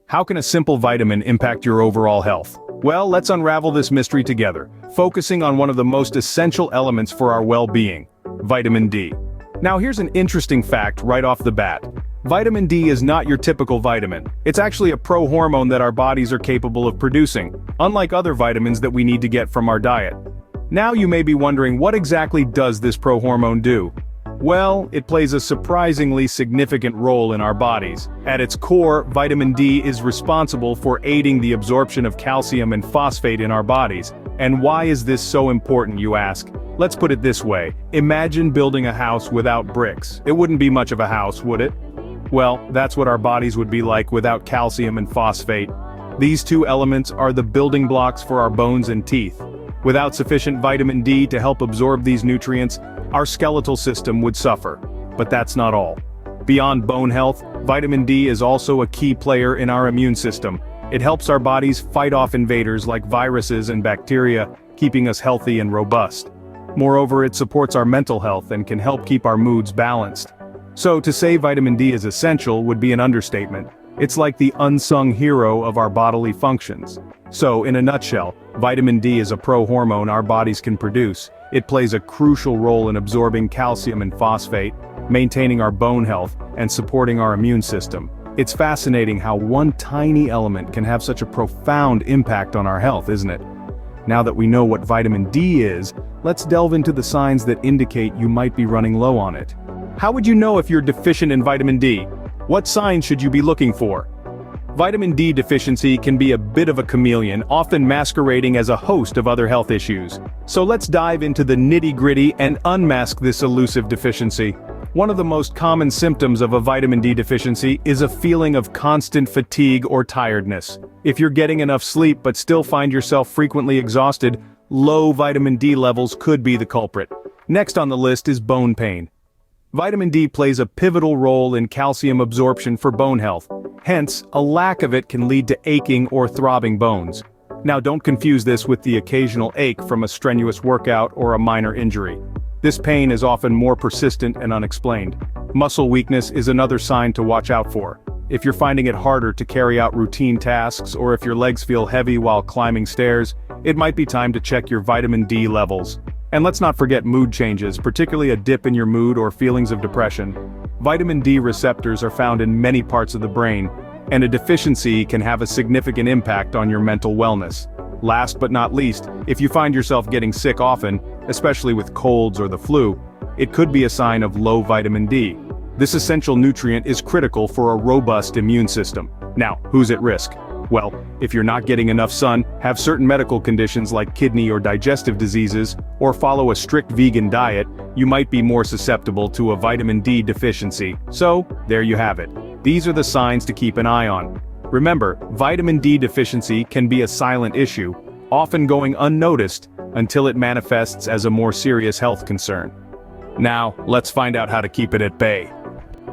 How can a simple vitamin impact your overall health? Well, let's unravel this mystery together, focusing on one of the most essential elements for our well-being: vitamin D. Now here's an interesting fact right off the bat. Vitamin D is not your typical vitamin. It's actually a pro-hormone that our bodies are capable of producing, unlike other vitamins that we need to get from our diet. Now you may be wondering, what exactly does this pro-hormone do? Well, it plays a surprisingly significant role in our bodies. At its core, vitamin D is responsible for aiding the absorption of calcium and phosphate in our bodies. And why is this so important, you ask? Let's put it this way. Imagine building a house without bricks. It wouldn't be much of a house, would it? Well, that's what our bodies would be like without calcium and phosphate. These two elements are the building blocks for our bones and teeth. Without sufficient vitamin D to help absorb these nutrients, our skeletal system would suffer. But that's not all. Beyond bone health, vitamin D is also a key player in our immune system. It helps our bodies fight off invaders like viruses and bacteria, keeping us healthy and robust. Moreover, it supports our mental health and can help keep our moods balanced. So to say vitamin D is essential would be an understatement. It's like the unsung hero of our bodily functions. So, in a nutshell, vitamin D is a pro-hormone our bodies can produce. It plays a crucial role in absorbing calcium and phosphate, maintaining our bone health, and supporting our immune system. It's fascinating how one tiny element can have such a profound impact on our health, isn't it? Now that we know what vitamin D is, let's delve into the signs that indicate you might be running low on it. How would you know if you're deficient in vitamin D? What signs should you be looking for? Vitamin D deficiency can be a bit of a chameleon, often masquerading as a host of other health issues. So let's dive into the nitty-gritty and unmask this elusive deficiency. One of the most common symptoms of a vitamin D deficiency is a feeling of constant fatigue or tiredness. If you're getting enough sleep but still find yourself frequently exhausted, low vitamin D levels could be the culprit. Next on the list is bone pain. Vitamin D plays a pivotal role in calcium absorption for bone health. Hence, a lack of it can lead to aching or throbbing bones. Now don't confuse this with the occasional ache from a strenuous workout or a minor injury. This pain is often more persistent and unexplained. Muscle weakness is another sign to watch out for. If you're finding it harder to carry out routine tasks, or if your legs feel heavy while climbing stairs, it might be time to check your vitamin D levels. And let's not forget mood changes, particularly a dip in your mood or feelings of depression. Vitamin D receptors are found in many parts of the brain, and a deficiency can have a significant impact on your mental wellness. Last but not least, if you find yourself getting sick often, especially with colds or the flu, it could be a sign of low vitamin D. This essential nutrient is critical for a robust immune system. Now, who's at risk? Well, if you're not getting enough sun, have certain medical conditions like kidney or digestive diseases, or follow a strict vegan diet, you might be more susceptible to a vitamin D deficiency. So, there you have it. These are the signs to keep an eye on. Remember, vitamin D deficiency can be a silent issue, often going unnoticed until it manifests as a more serious health concern. Now, let's find out how to keep it at bay.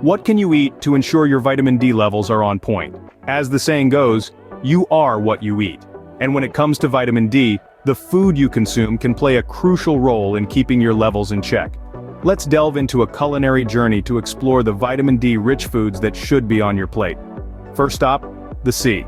What can you eat to ensure your vitamin D levels are on point? As the saying goes, you are what you eat. And when it comes to vitamin D, the food you consume can play a crucial role in keeping your levels in check. Let's delve into a culinary journey to explore the vitamin D-rich foods that should be on your plate. First stop, the sea.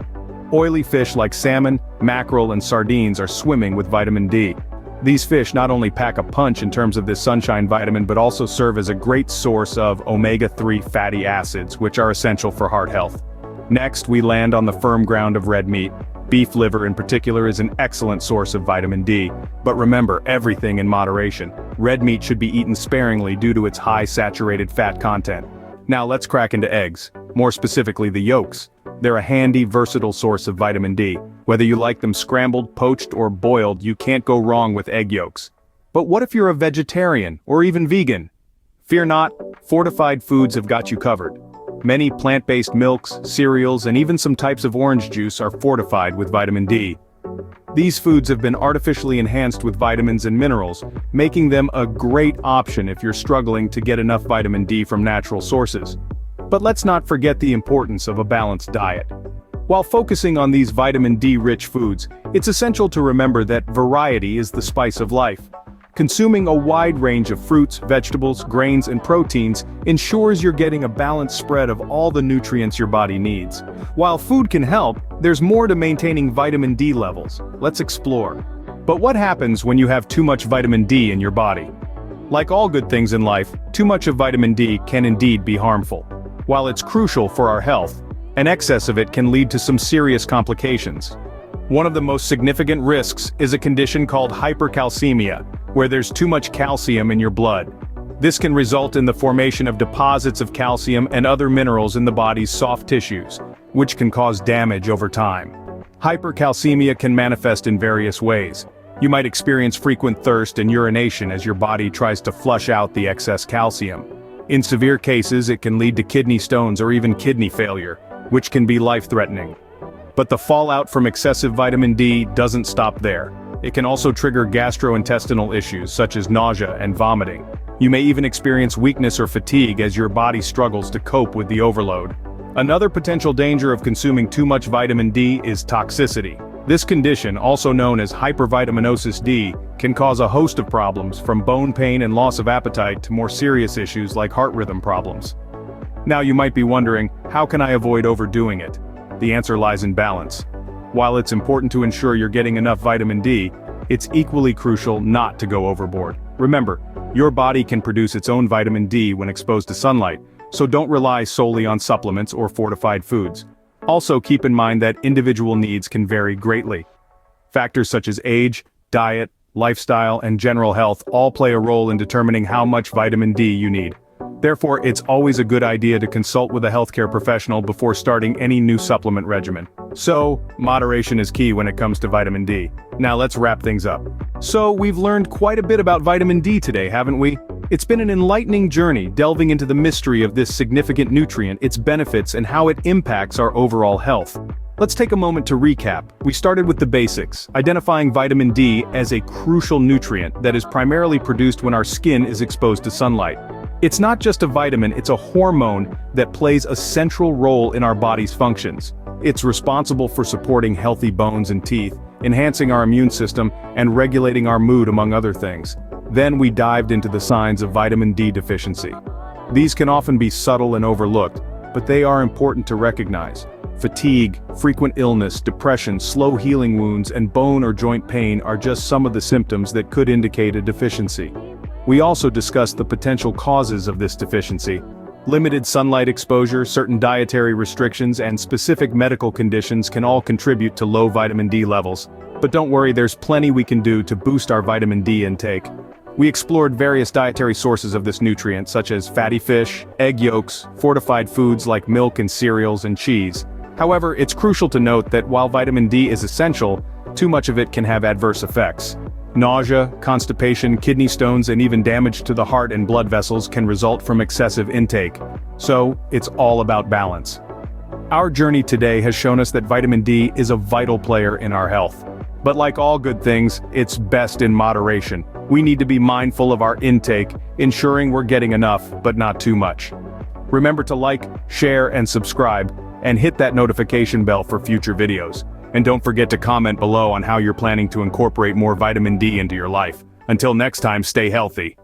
Oily fish like salmon, mackerel, and sardines are swimming with vitamin D. These fish not only pack a punch in terms of this sunshine vitamin but also serve as a great source of omega-3 fatty acids, which are essential for heart health. Next, we land on the firm ground of red meat. Beef liver in particular is an excellent source of vitamin D. But remember, everything in moderation. Red meat should be eaten sparingly due to its high saturated fat content. Now let's crack into eggs, more specifically the yolks. They're a handy, versatile source of vitamin D. Whether you like them scrambled, poached, or boiled, you can't go wrong with egg yolks. But what if you're a vegetarian, or even vegan? Fear not, fortified foods have got you covered. Many plant-based milks, cereals, and even some types of orange juice are fortified with vitamin D. These foods have been artificially enhanced with vitamins and minerals, making them a great option if you're struggling to get enough vitamin D from natural sources. But let's not forget the importance of a balanced diet. While focusing on these vitamin D-rich foods, it's essential to remember that variety is the spice of life. Consuming a wide range of fruits, vegetables, grains, and proteins ensures you're getting a balanced spread of all the nutrients your body needs. While food can help, there's more to maintaining vitamin D levels. Let's explore. But what happens when you have too much vitamin D in your body? Like all good things in life, too much of vitamin D can indeed be harmful. While it's crucial for our health, an excess of it can lead to some serious complications. One of the most significant risks is a condition called hypercalcemia, where there's too much calcium in your blood. This can result in the formation of deposits of calcium and other minerals in the body's soft tissues, which can cause damage over time. Hypercalcemia can manifest in various ways. You might experience frequent thirst and urination as your body tries to flush out the excess calcium. In severe cases, it can lead to kidney stones or even kidney failure, which can be life-threatening. But the fallout from excessive vitamin D doesn't stop there. It can also trigger gastrointestinal issues such as nausea and vomiting. You may even experience weakness or fatigue as your body struggles to cope with the overload. Another potential danger of consuming too much vitamin D is toxicity. This condition, also known as hypervitaminosis D, can cause a host of problems from bone pain and loss of appetite to more serious issues like heart rhythm problems. Now you might be wondering, how can I avoid overdoing it? The answer lies in balance. While it's important to ensure you're getting enough vitamin D, it's equally crucial not to go overboard. Remember, your body can produce its own vitamin D when exposed to sunlight, so don't rely solely on supplements or fortified foods. Also keep in mind that individual needs can vary greatly. Factors such as age, diet, lifestyle, and general health all play a role in determining how much vitamin D you need. Therefore, it's always a good idea to consult with a healthcare professional before starting any new supplement regimen. So, moderation is key when it comes to vitamin D. Now let's wrap things up. So, we've learned quite a bit about vitamin D today, haven't we? It's been an enlightening journey delving into the mystery of this significant nutrient, its benefits, and how it impacts our overall health. Let's take a moment to recap. We started with the basics, identifying vitamin D as a crucial nutrient that is primarily produced when our skin is exposed to sunlight. It's not just a vitamin, it's a hormone that plays a central role in our body's functions. It's responsible for supporting healthy bones and teeth, enhancing our immune system, and regulating our mood, among other things. Then we dived into the signs of vitamin D deficiency. These can often be subtle and overlooked, but they are important to recognize. Fatigue, frequent illness, depression, slow healing wounds, and bone or joint pain are just some of the symptoms that could indicate a deficiency. We also discussed the potential causes of this deficiency. Limited sunlight exposure, certain dietary restrictions, and specific medical conditions can all contribute to low vitamin D levels. But don't worry, there's plenty we can do to boost our vitamin D intake. We explored various dietary sources of this nutrient, such as fatty fish, egg yolks, fortified foods like milk and cereals, and cheese. However, it's crucial to note that while vitamin D is essential, too much of it can have adverse effects. Nausea, constipation, kidney stones, and even damage to the heart and blood vessels can result from excessive intake. So, it's all about balance. Our journey today has shown us that vitamin D is a vital player in our health. But like all good things, it's best in moderation. We need to be mindful of our intake, ensuring we're getting enough, but not too much. Remember to like, share, and subscribe, and hit that notification bell for future videos. And don't forget to comment below on how you're planning to incorporate more vitamin D into your life. Until next time, stay healthy.